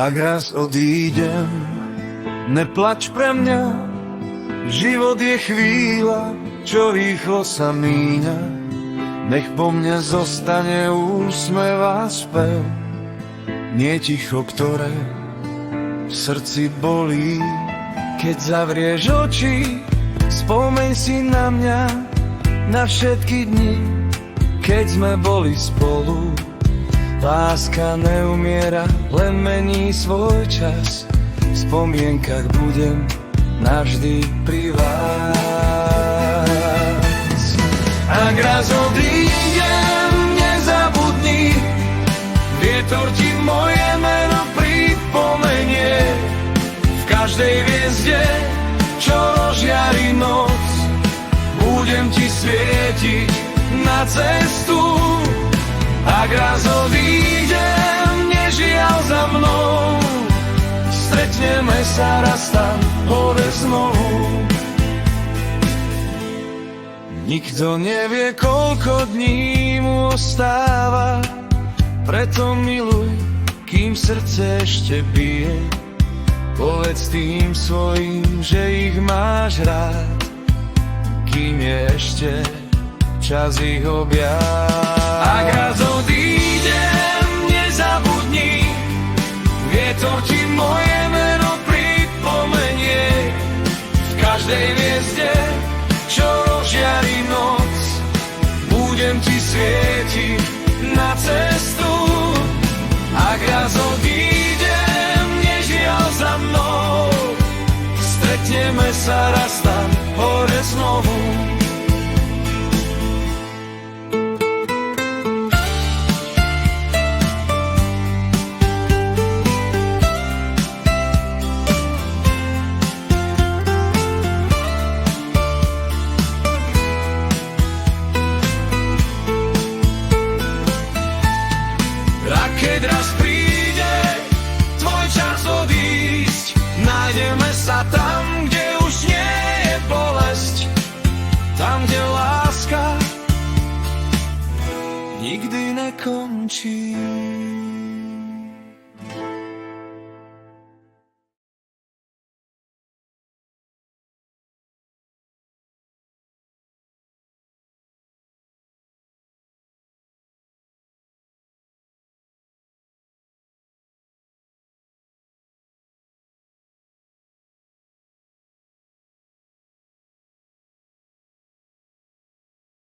Ak raz odídem, neplač pre mňa, život je chvíľa, čo rýchlo sa míňa. Nech po mne zostane úsmev a spev, nie ticho, ktoré v srdci bolí. Keď zavrieš oči, spomeň si na mňa, na všetky dni, keď sme boli spolu. Láska neumiera, len mení svoj čas. V spomienkach budem navždy pri vás. Ak raz odídem, nezabudni, vietor ti moje meno pripomenie. V každej hviezde, čo rozžiari noc, budem ti svietiť na cestu. Ak raz odídem, nežiaľ za mnou, stretneme sa raz tam hore znovu. Nikto nevie, koľko dní mu ostáva, preto miluj, kým srdce ešte bije. Povedz tým svojim, že ich máš rád, kým je ešte čas ich objať. Ak raz odídem, nezabudni, vietor ti moje meno pripomenie. V každej hviezde, čo rozžiari noc, budem ti svietiť na cestu. Ak raz odídem, nežiaľ za mnou, stretneme sa raz tam hore znovu. Keď raz príde tvoj čas odísť, nájdeme sa tam, kde už nie je bolesť, tam, kde láska nikdy nekončí.